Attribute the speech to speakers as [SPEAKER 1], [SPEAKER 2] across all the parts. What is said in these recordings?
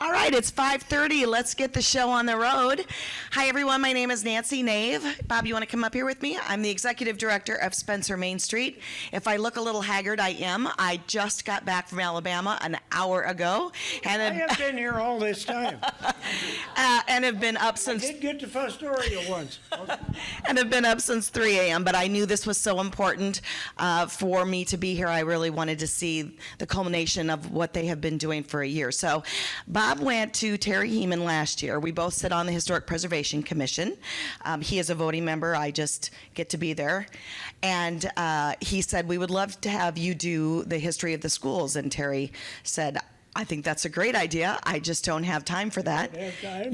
[SPEAKER 1] All right, it's 5:30. Let's get the show on the road. Hi, everyone. My name is Nancy Nave. Bob, you want to come up here with me? I'm the executive director of Spencer Main Street. If I look a little haggard, I am. I just got back from Alabama an hour ago. And
[SPEAKER 2] I have been here all this time.
[SPEAKER 1] And have been up since...
[SPEAKER 2] I did get to Fostoria once.
[SPEAKER 1] And have been up since 3 a.m., but I knew this was so important for me to be here. I really wanted to see the culmination of what they have been doing for a year. So Bob went to Terry Heeman last year. We both sit on the Historic Preservation Commission. He is a voting member. I just get to be there. And he said, we would love to have you do the history of the schools. And Terry said, I think that's a great idea. I just don't have time for that.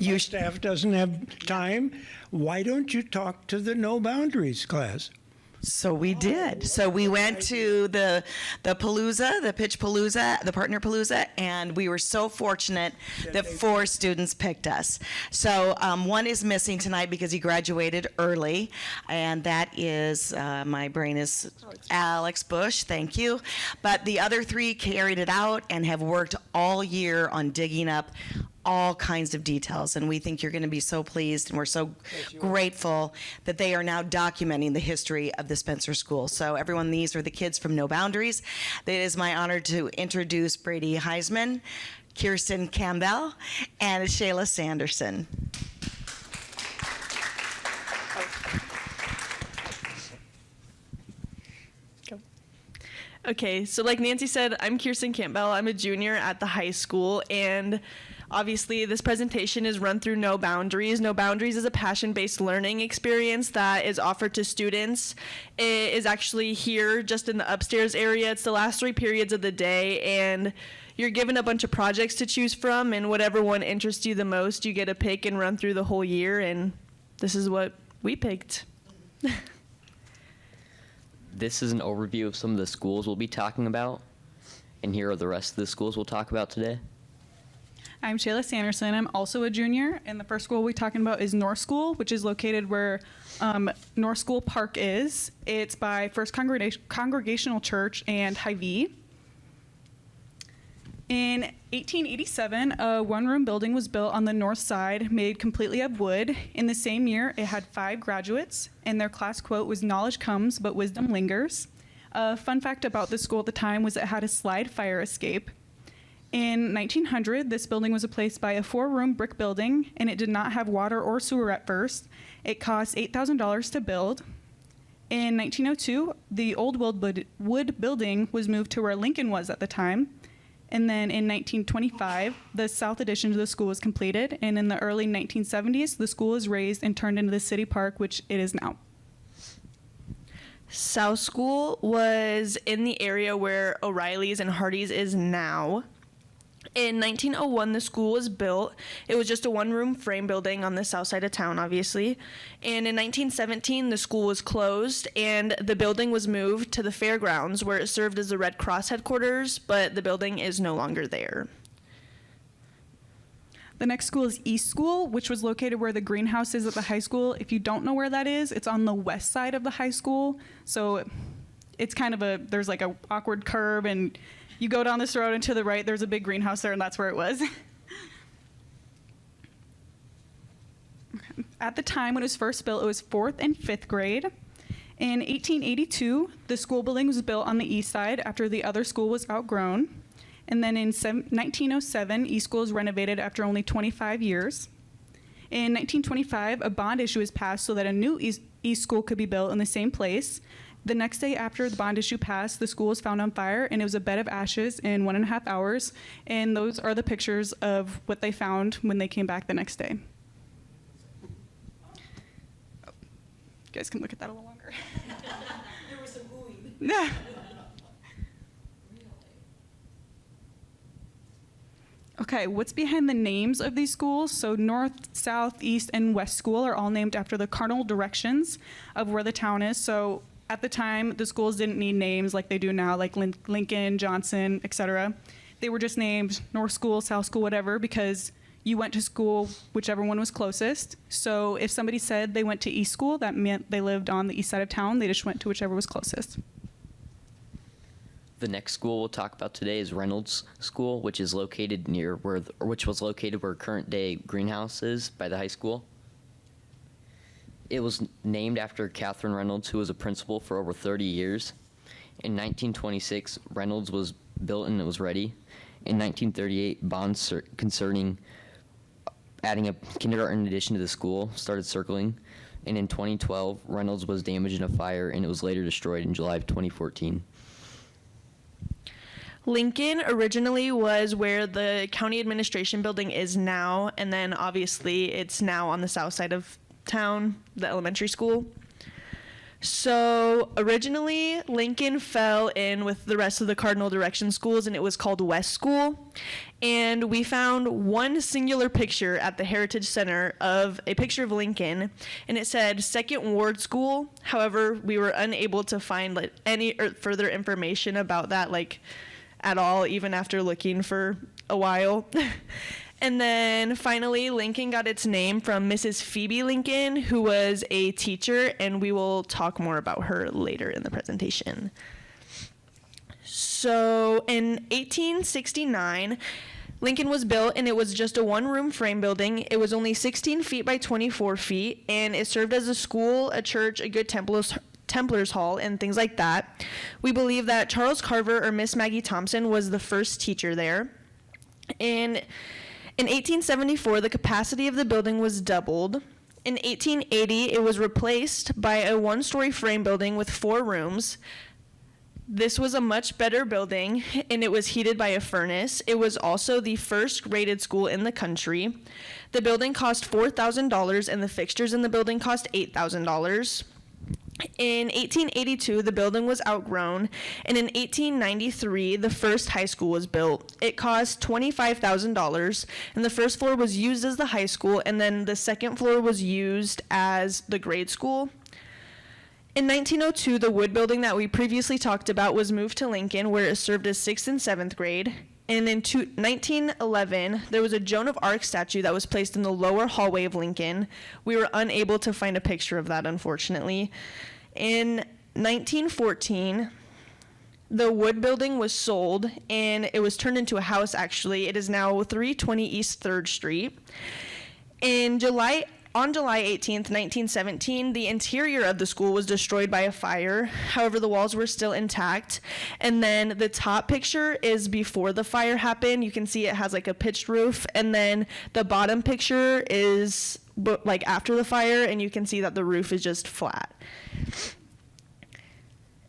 [SPEAKER 2] Your staff doesn't have time. Why don't you talk to the No Boundaries class?
[SPEAKER 1] So we did. So we went to the Palooza, the Pitch Palooza, the Partner Palooza, and we were so fortunate that 4 students picked us. So one is missing tonight because he graduated early, and that is, my brain is Alex Bush, thank you. But the other 3 carried it out and have worked all year on digging up all kinds of details, and we think you're going to be so pleased, and we're so grateful that they are now documenting the history of the Spencer School. So everyone, these are the kids from No Boundaries. It is my honor to introduce Brady Heisman, Kirsten Campbell, and Shayla Sanderson.
[SPEAKER 3] Okay, so like Nancy said, I'm Kirsten Campbell. I'm a junior at the high school, and obviously this presentation is run through No Boundaries. No Boundaries is a passion-based learning experience that is offered to students. It is actually here just in the upstairs area. It's the last 3 periods of the day, and you're given a bunch of projects to choose from, and whatever one interests you the most, you get to pick and run through the whole year, and this is what we picked.
[SPEAKER 4] This is an overview of some of the schools we'll be talking about, and here are the rest of the schools we'll talk about today.
[SPEAKER 5] I'm Shayla Sanderson. I'm also a junior, and the first school we're talking about is North School, which is located where North School Park is. It's by First Congregational Church and Hy-Vee. In 1887, a one-room building was built on the north side, made completely of wood. In the same year, it had 5 graduates, and their class quote was, "Knowledge comes, but wisdom lingers." A fun fact about the school at the time was it had a slide fire escape. In 1900, this building was replaced by a 4-room brick building, and it did not have water or sewer at first. It cost $8,000 to build. In 1902, the old wood building was moved to where Lincoln was at the time. And then in 1925, the south addition to the school was completed. And in the early 1970s, the school was raised and turned into the city park, which it is now.
[SPEAKER 3] South School was in the area where O'Reilly's and Hardee's is now. In 1901, the school was built. It was just a 1-room frame building on the south side of town, obviously. And in 1917, the school was closed, and the building was moved to the fairgrounds, where it served as the Red Cross headquarters, but the building is no longer there.
[SPEAKER 5] The next school is East School, which was located where the greenhouse is at the high school. If you don't know where that is, it's on the west side of the high school. So it's kind of there's like a awkward curve, and you go down this road and to the right, there's a big greenhouse there, and that's where it was. At the time when it was first built, it was 4th and 5th grade. In 1882, the school building was built on the east side after the other school was outgrown. And then in 1907, East School was renovated after only 25 years. In 1925, a bond issue was passed so that a new East School could be built in the same place. The next day after the bond issue passed, the school was found on fire, and it was a bed of ashes in 1.5 hours. And those are the pictures of what they found when they came back the next day. Oh, you guys can look at that a little longer.
[SPEAKER 1] There was some oohing.
[SPEAKER 5] Yeah. Okay, what's behind the names of these schools? So North, South, East, and West School are all named after the cardinal directions of where the town is. So at the time, the schools didn't need names like they do now, like Lincoln, Johnson, etc. They were just named North School, South School, whatever, because you went to school whichever one was closest. So if somebody said they went to East School, that meant they lived on the east side of town. They just went to whichever was closest.
[SPEAKER 4] The next school we'll talk about today is Reynolds School, which is located which was located where current day greenhouse is by the high school. It was named after Catherine Reynolds, who was a principal for over 30 years. In 1926, Reynolds was built and it was ready. In 1938, bonds concerning adding a kindergarten addition to the school started circling. And in 2012, Reynolds was damaged in a fire and it was later destroyed in July of 2014.
[SPEAKER 3] Lincoln originally was where the county administration building is now, and then obviously it's now on the south side of town, the elementary school. So originally Lincoln fell in with the rest of the Cardinal Direction schools, and it was called West School. And we found one singular picture at the Heritage Center of a picture of Lincoln, and it said Second Ward School. However, we were unable to find any further information about that at all, even after looking for a while. And then finally, Lincoln got its name from Mrs. Phoebe Lincoln, who was a teacher, and we will talk more about her later in the presentation. So in 1869, Lincoln was built, and it was just a one-room frame building. It was only 16 feet by 24 feet, and it served as a school, a church, a good Templars Hall, and things like that. We believe that Charles Carver or Miss Maggie Thompson was the first teacher there. And in 1874, the capacity of the building was doubled. In 1880, it was replaced by a one-story frame building with 4 rooms. This was a much better building, and it was heated by a furnace. It was also the first rated school in the country. The building cost $4,000, and the fixtures in the building cost $8,000. In 1882, the building was outgrown, and in 1893, the first high school was built. It cost $25,000, and the first floor was used as the high school, and then the second floor was used as the grade school. In 1902, the wood building that we previously talked about was moved to Lincoln, where it served as 6th and 7th grade. And in 1911, there was a Joan of Arc statue that was placed in the lower hallway of Lincoln. We were unable to find a picture of that, unfortunately. In 1914, the wood building was sold, and it was turned into a house, actually. It is now 320 East 3rd Street. On July 18th, 1917, the interior of the school was destroyed by a fire. However, the walls were still intact. And then the top picture is before the fire happened. You can see it has a pitched roof. And then the bottom picture is after the fire, and you can see that the roof is just flat.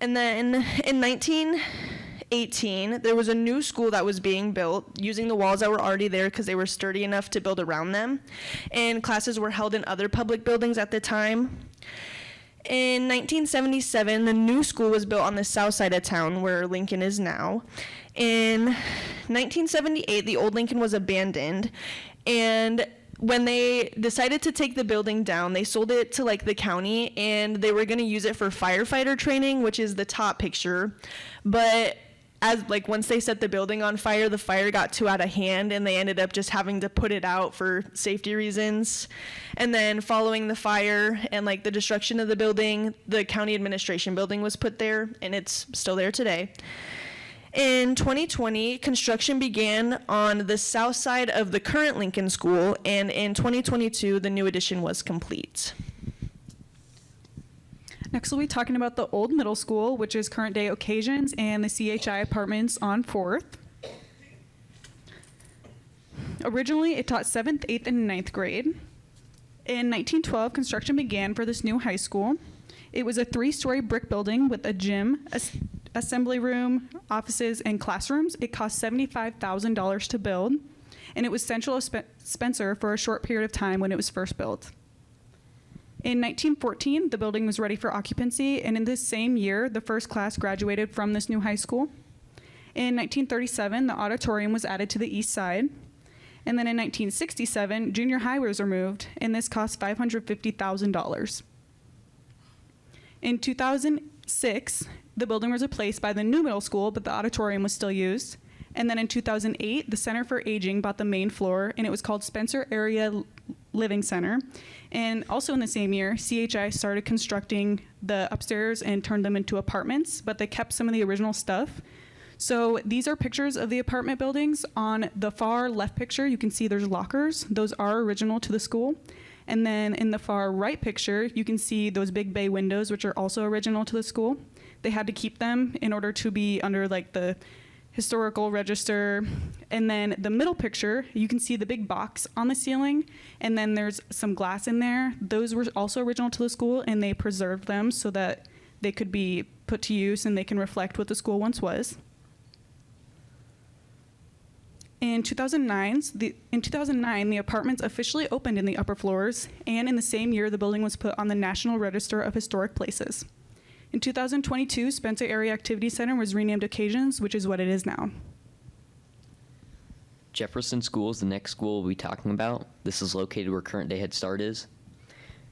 [SPEAKER 3] And then in 1918, there was a new school that was being built using the walls that were already there because they were sturdy enough to build around them. And classes were held in other public buildings at the time. In 1977, the new school was built on the south side of town where Lincoln is now. In 1978, the old Lincoln was abandoned, and when they decided to take the building down, they sold it to the county, and they were going to use it for firefighter training, which is the top picture. But once they set the building on fire, the fire got too out of hand, and they ended up just having to put it out for safety reasons. And then following the fire and the destruction of the building, the county administration building was put there, and it's still there today. In 2020, construction began on the south side of the current Lincoln School, and in 2022, the new addition was complete.
[SPEAKER 5] Next, we'll be talking about the old middle school, which is current day Occasions, and the CHI apartments on 4th. Originally, it taught 7th, 8th, and 9th grade. In 1912, construction began for this new high school. It was a 3-story brick building with a gym, assembly room, offices, and classrooms. It cost $75,000 to build, and it was central of Spencer for a short period of time when it was first built. In 1914, the building was ready for occupancy, and in this same year, the first class graduated from this new high school. In 1937, the auditorium was added to the east side. And then in 1967, junior high was removed, and this cost $550,000. In 2006, the building was replaced by the new middle school, but the auditorium was still used. And then in 2008, the Center for Aging bought the main floor, and it was called Spencer Area Living Center. And also in the same year, CHI started constructing the upstairs and turned them into apartments, but they kept some of the original stuff. So these are pictures of the apartment buildings. On the far left picture, you can see there's lockers. Those are original to the school. And then in the far right picture, you can see those big bay windows, which are also original to the school. They had to keep them in order to be under like the historical register. And then the middle picture, you can see the big box on the ceiling, and then there's some glass in there. Those were also original to the school, and they preserved them so that they could be put to use and they can reflect what the school once was. In 2009, the apartments officially opened in the upper floors, and in the same year, the building was put on the National Register of Historic Places. In 2022, Spencer Area Activity Center was renamed Occasions, which is what it is now.
[SPEAKER 4] Jefferson School is the next school we'll be talking about. This is located where current day Head Start is.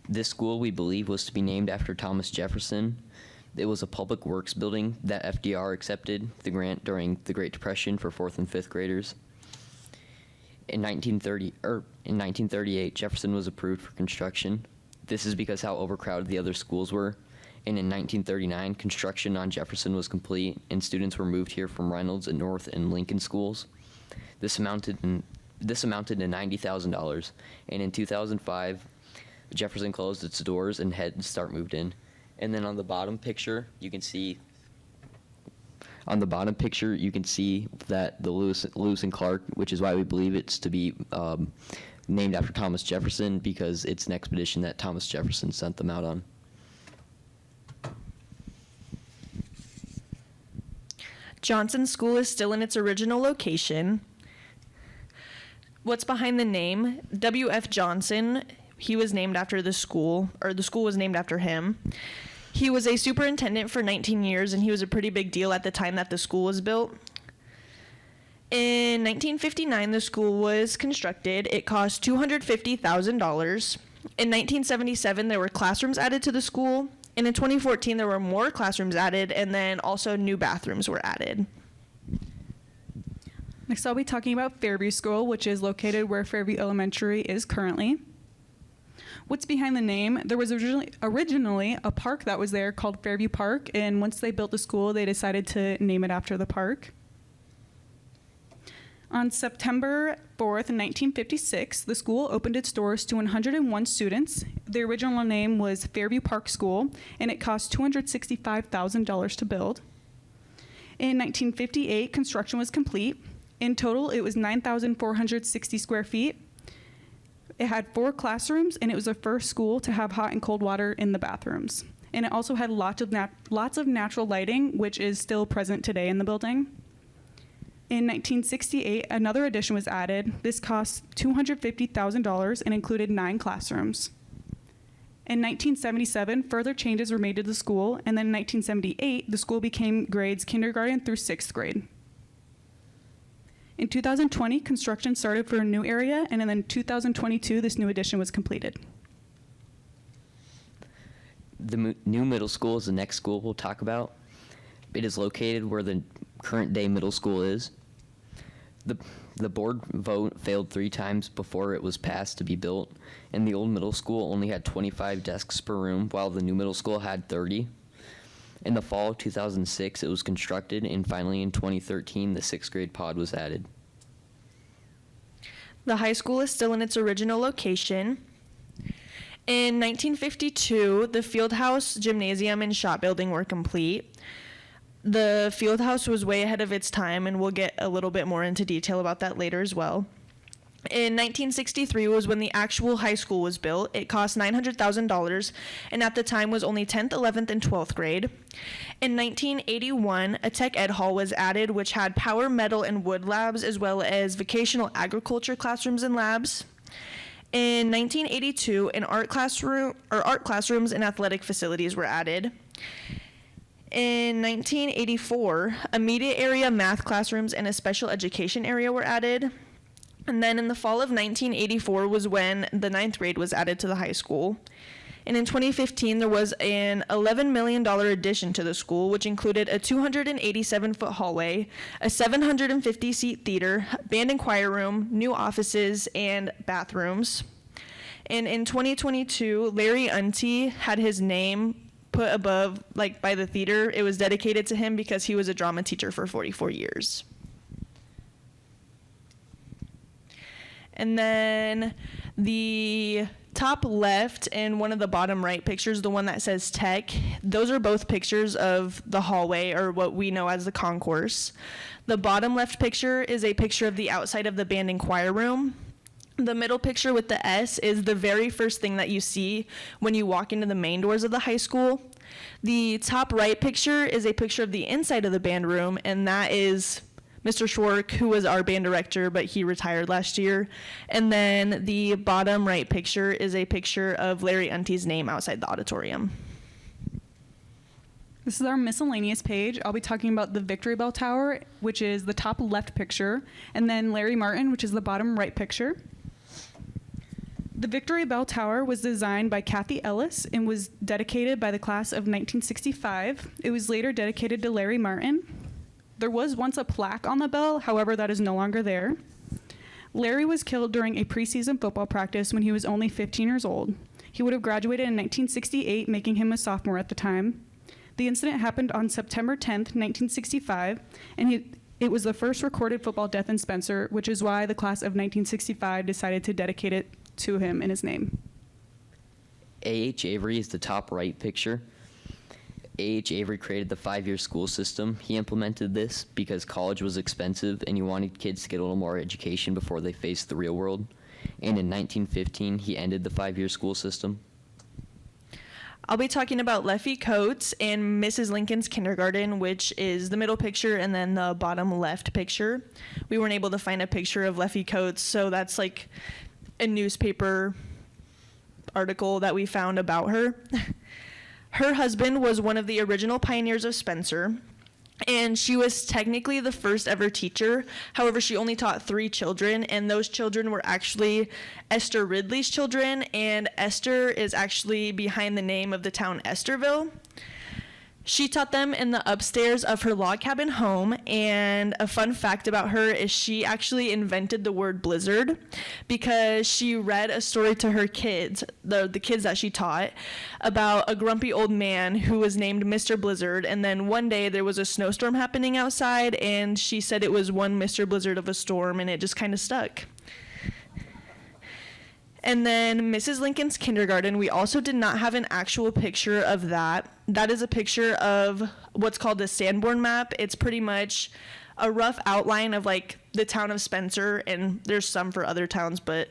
[SPEAKER 4] This school, we believe, was to be named after Thomas Jefferson. It was a public works building that FDR accepted the grant during the Great Depression for 4th and 5th graders. In 1938, Jefferson was approved for construction. This is because how overcrowded the other schools were. And in 1939, construction on Jefferson was complete, and students were moved here from Reynolds and North and Lincoln schools. This amounted to $90,000. And in 2005, Jefferson closed its doors and Head Start moved in. And then on the bottom picture, you can see that the Lewis and Clark, which is why we believe it's to be named after Thomas Jefferson, because it's an expedition that Thomas Jefferson sent them out on.
[SPEAKER 3] Johnson School is still in its original location. What's behind the name? W.F. Johnson, he was named after the school, or the school was named after him. He was a superintendent for 19 years, and he was a pretty big deal at the time that the school was built. In 1959, the school was constructed. It cost $250,000. In 1977, there were classrooms added to the school. And in 2014, there were more classrooms added, and then also new bathrooms were added.
[SPEAKER 5] Next, I'll be talking about Fairview School, which is located where Fairview Elementary is currently. What's behind the name? There was originally a park that was there called Fairview Park, and once they built the school, they decided to name it after the park. On September 4th, 1956, the school opened its doors to 101 students. The original name was Fairview Park School, and it cost $265,000 to build. In 1958, construction was complete. In total, it was 9,460 square feet. It had 4 classrooms, and it was the first school to have hot and cold water in the bathrooms. And it also had lots of natural lighting, which is still present today in the building. In 1968, another addition was added. This cost $250,000 and included 9 classrooms. In 1977, further changes were made to the school, and then in 1978, the school became grades kindergarten through 6th grade. In 2020, construction started for a new area, and then in 2022, this new addition was completed.
[SPEAKER 4] The new middle school is the next school we'll talk about. It is located where the current day middle school is. The board vote failed 3 times before it was passed to be built, and the old middle school only had 25 desks per room, while the new middle school had 30. In the fall of 2006, it was constructed, and finally in 2013, the 6th grade pod was added.
[SPEAKER 3] The high school is still in its original location. In 1952, the Fieldhouse, Gymnasium, and Shop Building were complete. The Fieldhouse was way ahead of its time, and we'll get a little bit more into detail about that later as well. In 1963 was when the actual high school was built. It cost $900,000, and at the time was only 10th, 11th, and 12th grade. In 1981, a tech ed hall was added, which had power, metal, and wood labs, as well as vocational agriculture classrooms and labs. In 1982, art classrooms and athletic facilities were added. In 1984, a media area, math classrooms, and a special education area were added. And then in the fall of 1984 was when the 9th grade was added to the high school. And in 2015, there was an $11 million addition to the school, which included a 287-foot hallway, a 750-seat theater, band and choir room, new offices, and bathrooms. And in 2022, Larry Unti had his name put above, like by the theater. It was dedicated to him because he was a drama teacher for 44 years. And then the top left and one of the bottom right pictures, the one that says tech, those are both pictures of the hallway, or what we know as the concourse. The bottom left picture is a picture of the outside of the band and choir room. The middle picture with the S is the very first thing that you see when you walk into the main doors of the high school. The top right picture is a picture of the inside of the band room, and that is Mr. Schwark, who was our band director, but he retired last year. And then the bottom right picture is a picture of Larry Unte's name outside the auditorium.
[SPEAKER 5] This is our miscellaneous page. I'll be talking about the Victory Bell Tower, which is the top left picture, and then Larry Martin, which is the bottom right picture. The Victory Bell Tower was designed by Kathy Ellis and was dedicated by the class of 1965. It was later dedicated to Larry Martin. There was once a plaque on the bell, however, that is no longer there. Larry was killed during a preseason football practice when he was only 15 years old. He would have graduated in 1968, making him a sophomore at the time. The incident happened on September 10th, 1965, and it was the first recorded football death in Spencer, which is why the class of 1965 decided to dedicate it to him in his name.
[SPEAKER 4] A.H. Avery is the top right picture. A.H. Avery created the 5-year school system. He implemented this because college was expensive and he wanted kids to get a little more education before they faced the real world. And in 1915, he ended the 5-year school system.
[SPEAKER 3] I'll be talking about Leffie Coates and Mrs. Lincoln's kindergarten, which is the middle picture and then the bottom left picture. We weren't able to find a picture of Leffie Coates, so that's like a newspaper article that we found about her. Her husband was one of the original pioneers of Spencer, and she was technically the first ever teacher. However, she only taught 3 children, and those children were actually Esther Ridley's children, and Esther is actually behind the name of the town Estherville. She taught them in the upstairs of her log cabin home, and a fun fact about her is she actually invented the word blizzard because she read a story to her kids, the kids that she taught, about a grumpy old man who was named Mr. Blizzard, and then one day there was a snowstorm happening outside, and she said it was one Mr. Blizzard of a storm, and it just kind of stuck. And then Mrs. Lincoln's kindergarten, we also did not have an actual picture of that. That is a picture of what's called a Sanborn map. It's pretty much a rough outline of like the town of Spencer, and there's some for other towns, but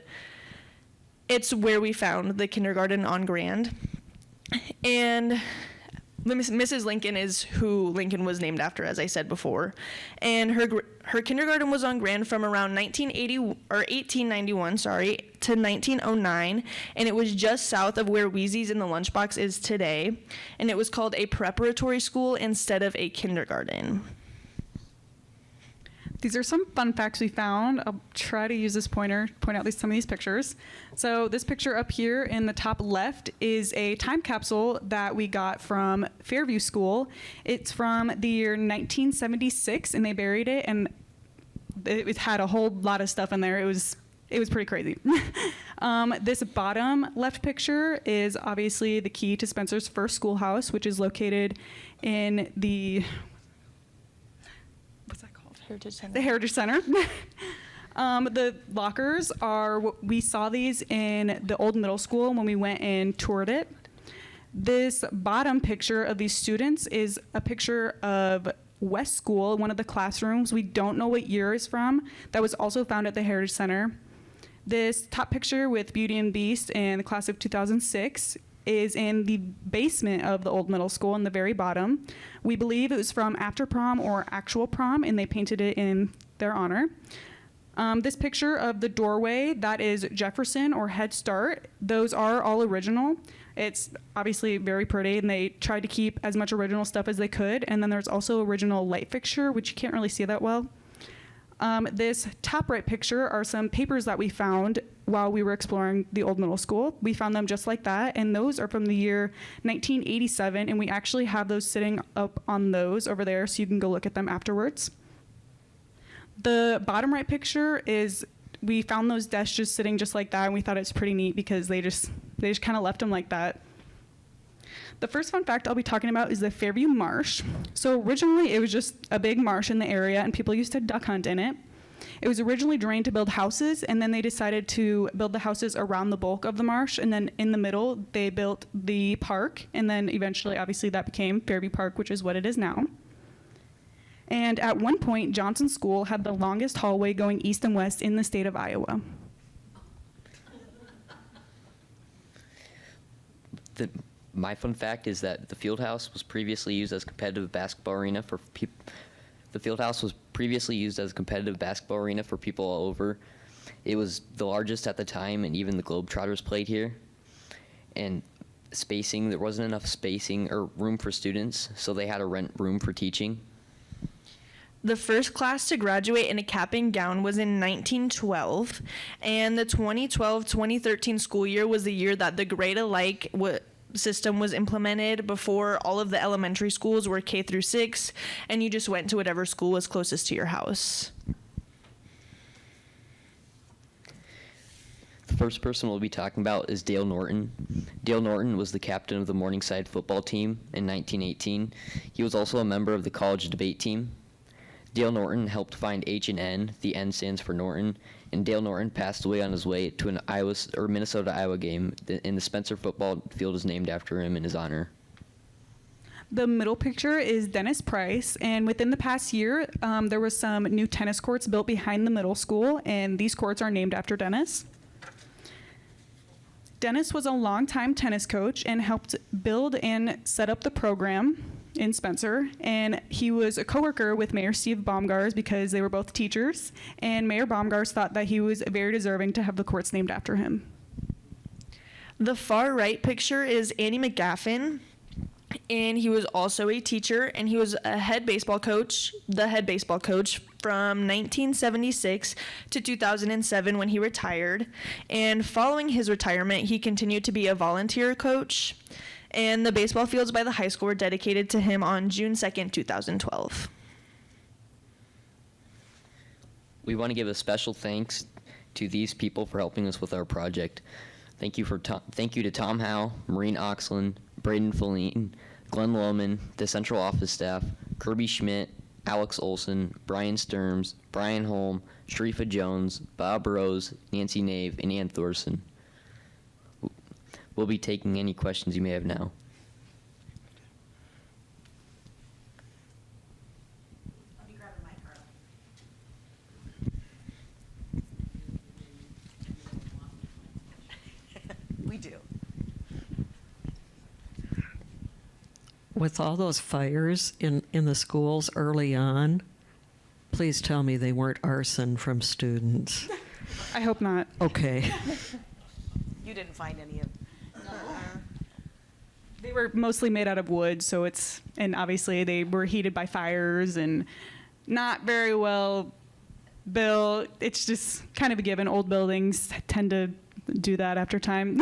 [SPEAKER 3] it's where we found the kindergarten on Grand. And Mrs. Lincoln is who Lincoln was named after, as I said before. And her kindergarten was on Grand from around 1891, to 1909, and it was just south of where Wheezy's in the Lunchbox is today. And it was called a preparatory school instead of a kindergarten.
[SPEAKER 5] These are some fun facts we found. I'll try to use this pointer to point out some of these pictures. So this picture up here in the top left is a time capsule that we got from Fairview School. It's from the year 1976, and they buried it, and it had a whole lot of stuff in there. It was pretty crazy. This bottom left picture is obviously the key to Spencer's first schoolhouse, which is located in the
[SPEAKER 3] Heritage Center.
[SPEAKER 5] The Heritage Center. The lockers we saw these in the old middle school when we went and toured it. This bottom picture of these students is a picture of West School, one of the classrooms. We don't know what year it's from. That was also found at the Heritage Center. This top picture with Beauty and Beast and the class of 2006 is in the basement of the old middle school in the very bottom. We believe it was from after prom or actual prom, and they painted it in their honor. This picture of the doorway, that is Jefferson or Head Start. Those are all original. It's obviously very pretty, and they tried to keep as much original stuff as they could. And then there's also original light fixture, which you can't really see that well. This top right picture are some papers that we found while we were exploring the old middle school. We found them just like that, and those are from the year 1987, and we actually have those sitting up on those over there, so you can go look at them afterwards. The bottom right picture is, we found those desks just sitting just like that, and we thought it's pretty neat because they just kind of left them like that. The first fun fact I'll be talking about is the Fairview Marsh. So originally it was just a big marsh in the area and people used to duck hunt in it. It was originally drained to build houses, and then they decided to build the houses around the bulk of the marsh, and then in the middle they built the park, and then eventually obviously that became Fairview Park, which is what it is now. And at one point, Johnson School had the longest hallway going east and west in the state of Iowa.
[SPEAKER 4] My fun fact is that the field house was previously used as a competitive basketball arena for people. The field house was previously used as a competitive basketball arena for people all over. It was the largest at the time, and even the Globetrotters played here. And spacing, there wasn't enough spacing or room for students, so they had to rent room for teaching.
[SPEAKER 3] The first class to graduate in a cap and gown was in 1912, and the 2012-2013 school year was the year that the grade alike system was implemented. Before, all of the elementary schools were K through 6, and you just went to whatever school was closest to your house.
[SPEAKER 4] The first person we'll be talking about is Dale Norton. Dale Norton was the captain of the Morningside football team in 1918. He was also a member of the college debate team. Dale Norton helped find H&N. The N stands for Norton, and Dale Norton passed away on his way to an Minnesota-Iowa game, and the Spencer football field is named after him in his honor.
[SPEAKER 5] The middle picture is Dennis Price, and within the past year, there was some new tennis courts built behind the middle school, and these courts are named after Dennis. Dennis was a longtime tennis coach and helped build and set up the program in Spencer, and he was a coworker with Mayor Steve Baumgars because they were both teachers, and Mayor Baumgars thought that he was very deserving to have the courts named after him.
[SPEAKER 3] The far right picture is Andy McGaffin, and he was also a teacher, and he was the head baseball coach from 1976 to 2007 when he retired. And following his retirement, he continued to be a volunteer coach, and the baseball fields by the high school were dedicated to him on June 2nd, 2012.
[SPEAKER 4] We want to give a special thanks to these people for helping us with our project. Thank you to Tom Howe, Maureen Oxland, Braden Feline, Glenn Lohman, the central office staff, Kirby Schmidt, Alex Olson, Brian Sturms, Brian Holm, Sharifa Jones, Bob Rose, Nancy Nave, and Ann Thorson. We'll be taking any questions you may have now.
[SPEAKER 1] Let me grab a mic, Carla. We do.
[SPEAKER 6] With all those fires in the schools early on, please tell me they weren't arson from students.
[SPEAKER 5] I hope not.
[SPEAKER 6] Okay.
[SPEAKER 1] You didn't find any of.
[SPEAKER 5] They were mostly made out of wood, and obviously they were heated by fires and not very well built. It's just kind of a given. Old buildings tend to do that after time.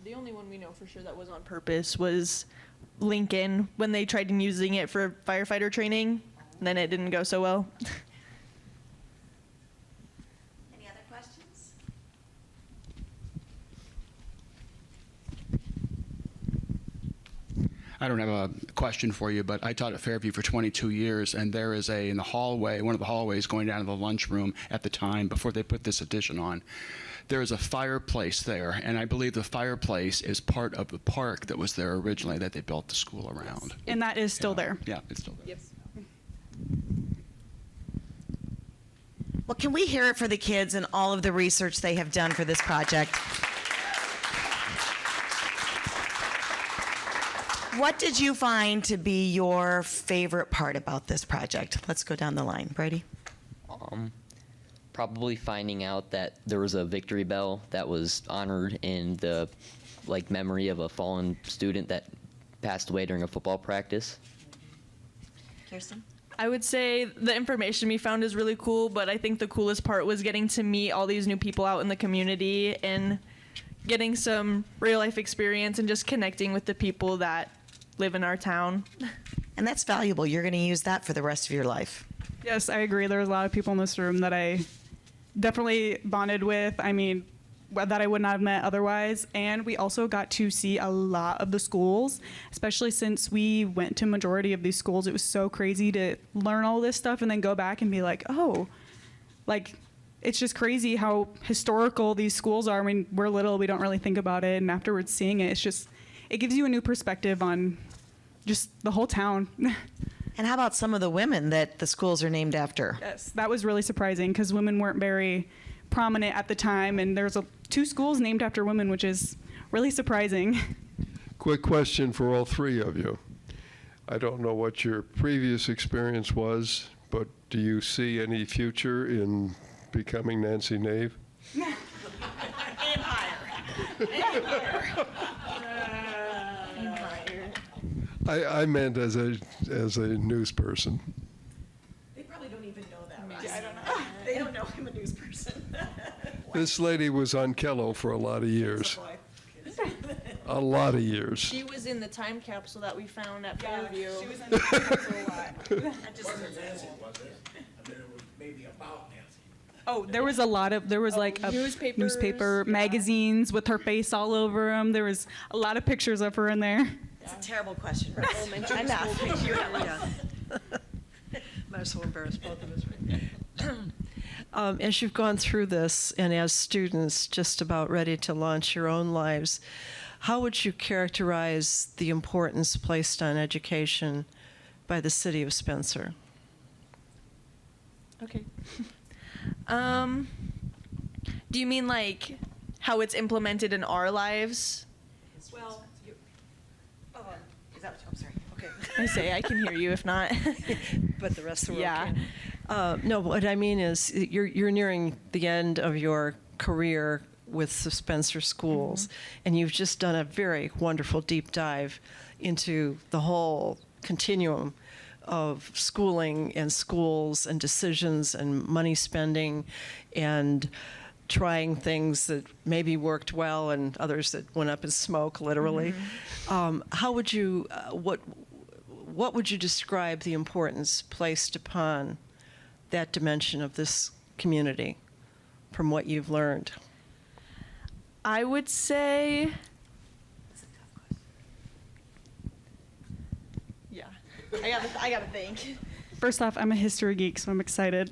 [SPEAKER 3] The only one we know for sure that was on purpose was Lincoln, when they tried using it for firefighter training, and then it didn't go so well.
[SPEAKER 1] Any other questions?
[SPEAKER 7] I don't have a question for you, but I taught at Fairview for 22 years, and there is in the hallway, one of the hallways going down to the lunchroom at the time before they put this addition on, there is a fireplace there, and I believe the fireplace is part of the park that was there originally that they built the school around.
[SPEAKER 5] And that is still there.
[SPEAKER 7] Yeah, it's still there.
[SPEAKER 3] Yep.
[SPEAKER 1] Well, can we hear it for the kids and all of the research they have done for this project? What did you find to be your favorite part about this project? Let's go down the line. Brady?
[SPEAKER 4] Probably finding out that there was a victory bell that was honored in the memory of a fallen student that passed away during a football practice.
[SPEAKER 1] Kirsten?
[SPEAKER 3] I would say the information we found is really cool, but I think the coolest part was getting to meet all these new people out in the community and getting some real life experience and just connecting with the people that live in our town.
[SPEAKER 1] And that's valuable. You're going to use that for the rest of your life.
[SPEAKER 5] Yes, I agree. There's a lot of people in this room that I definitely bonded with. I mean, that I would not have met otherwise. And we also got to see a lot of the schools, especially since we went to majority of these schools. It was so crazy to learn all this stuff and then go back and be like, oh, like, it's just crazy how historical these schools are. I mean, we're little, we don't really think about it. And afterwards seeing it, it gives you a new perspective on just the whole town.
[SPEAKER 1] And how about some of the women that the schools are named after?
[SPEAKER 5] Yes, that was really surprising because women weren't very prominent at the time, and there's 2 schools named after women, which is really surprising.
[SPEAKER 8] Quick question for all three of you. I don't know what your previous experience was, but do you see any future in becoming Nancy Nave?
[SPEAKER 1] And higher.
[SPEAKER 8] I meant as a news person.
[SPEAKER 1] They probably don't even know that, Russ. Yeah, I don't know. They don't know I'm a news person.
[SPEAKER 8] This lady was on Kello for a lot of years. A lot of years.
[SPEAKER 3] She was in the time capsule that we found at Fairview.
[SPEAKER 5] She was in the council a lot. Oh, there was a lot of, there was like a newspaper magazines with her face all over them. There was a lot of pictures of her in there.
[SPEAKER 1] It's a terrible question, Russ. Enough.
[SPEAKER 9] I'm so embarrassed, both of us. As you've gone through this, and as students just about ready to launch your own lives, how would you characterize the importance placed on education by the city of Spencer?
[SPEAKER 3] Okay. Do you mean like how it's implemented in our lives?
[SPEAKER 1] Well, is that, I'm sorry. Okay.
[SPEAKER 3] I say I can hear you. If not,
[SPEAKER 9] But the rest of the world
[SPEAKER 3] yeah.
[SPEAKER 9] can't. No, what I mean is you're nearing the end of your career with the Spencer schools, and you've just done a very wonderful deep dive into the whole continuum of schooling and schools and decisions and money spending and trying things that maybe worked well and others that went up in smoke, literally. How would you, what would you describe the importance placed upon that dimension of this community from what you've learned?
[SPEAKER 3] I would say. Yeah, I gotta think.
[SPEAKER 5] First off, I'm a history geek, so I'm excited.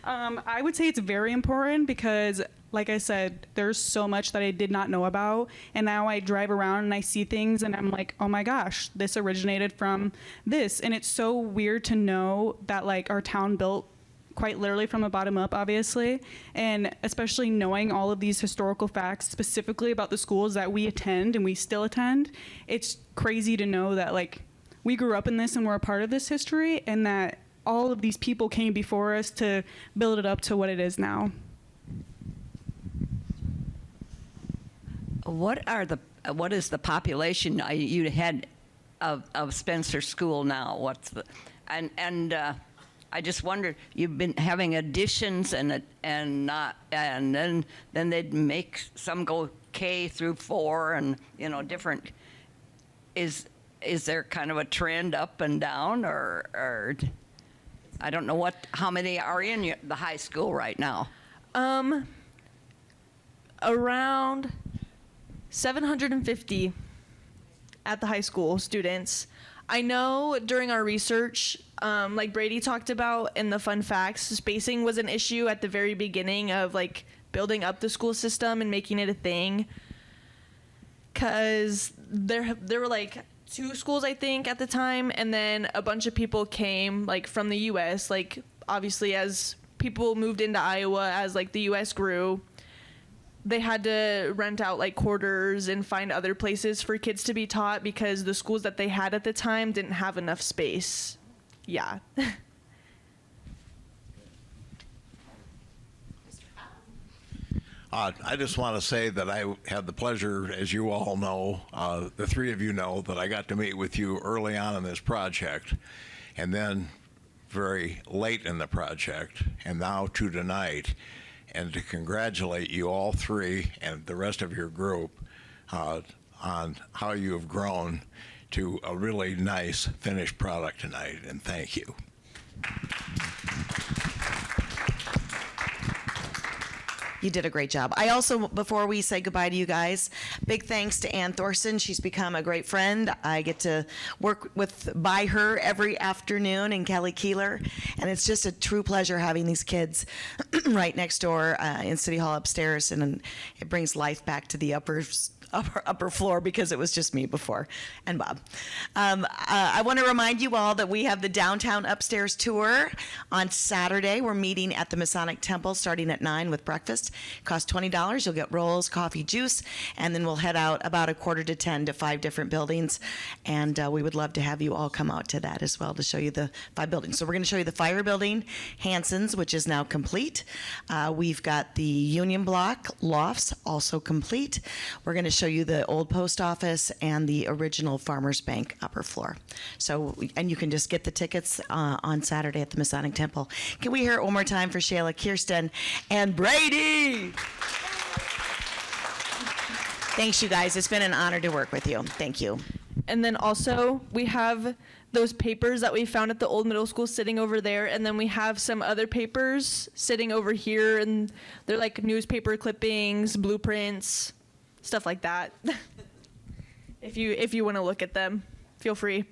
[SPEAKER 5] I would say it's very important because, like I said, there's so much that I did not know about, and now I drive around and I see things and I'm like, oh my gosh, this originated from this. And it's so weird to know that like our town built quite literally from the bottom up, obviously, and especially knowing all of these historical facts specifically about the schools that we attend and we still attend. It's crazy to know that like we grew up in this and we're a part of this history, and that all of these people came before us to build it up to what it is now.
[SPEAKER 10] What is the population you had of Spencer School now? I just wondered, you've been having additions and then they'd make some go K through 4 and different. Is there kind of a trend up and down, or I don't know how many are in the high school right now?
[SPEAKER 3] Around 750 at the high school students. I know during our research, like Brady talked about in the fun facts, spacing was an issue at the very beginning of like building up the school system and making it a thing. Cause there were like 2 schools, I think, at the time, and then a bunch of people came like from the U.S. Like obviously, as people moved into Iowa, as like the U.S. grew, they had to rent out like quarters and find other places for kids to be taught because the schools that they had at the time didn't have enough space. Yeah.
[SPEAKER 11] I just want to say that I had the pleasure, as you all know, the 3 of you know, that I got to meet with you early on in this project, and then very late in the project, and now to tonight, and to congratulate you all 3 and the rest of your group on how you have grown to a really nice finished product tonight, and thank you.
[SPEAKER 1] You did a great job. I also, before we say goodbye to you guys, big thanks to Ann Thorson. She's become a great friend. I get to work by her every afternoon, and Kelly Keeler, and it's just a true pleasure having these kids right next door in City Hall upstairs, and it brings life back to the upper floor because it was just me before, and Bob. I want to remind you all that we have the downtown upstairs tour on Saturday. We're meeting at the Masonic Temple starting at 9 with breakfast. Costs $20. You'll get rolls, coffee, juice, and then we'll head out about 9:45 to 5 different buildings. And we would love to have you all come out to that as well to show you the 5 buildings. So we're going to show you the fire building, Hanson's, which is now complete. We've got the Union Block lofts, also complete. We're going to show you the old post office and the original Farmers Bank upper floor. So, and you can just get the tickets on Saturday at the Masonic Temple. Can we hear it one more time for Shayla, Kirsten, and Brady? Thanks, you guys. It's been an honor to work with you. Thank you.
[SPEAKER 3] And then also, we have those papers that we found at the old middle school sitting over there, and then we have some other papers sitting over here, and they're like newspaper clippings, blueprints, stuff like that. If you want to look at them, feel free.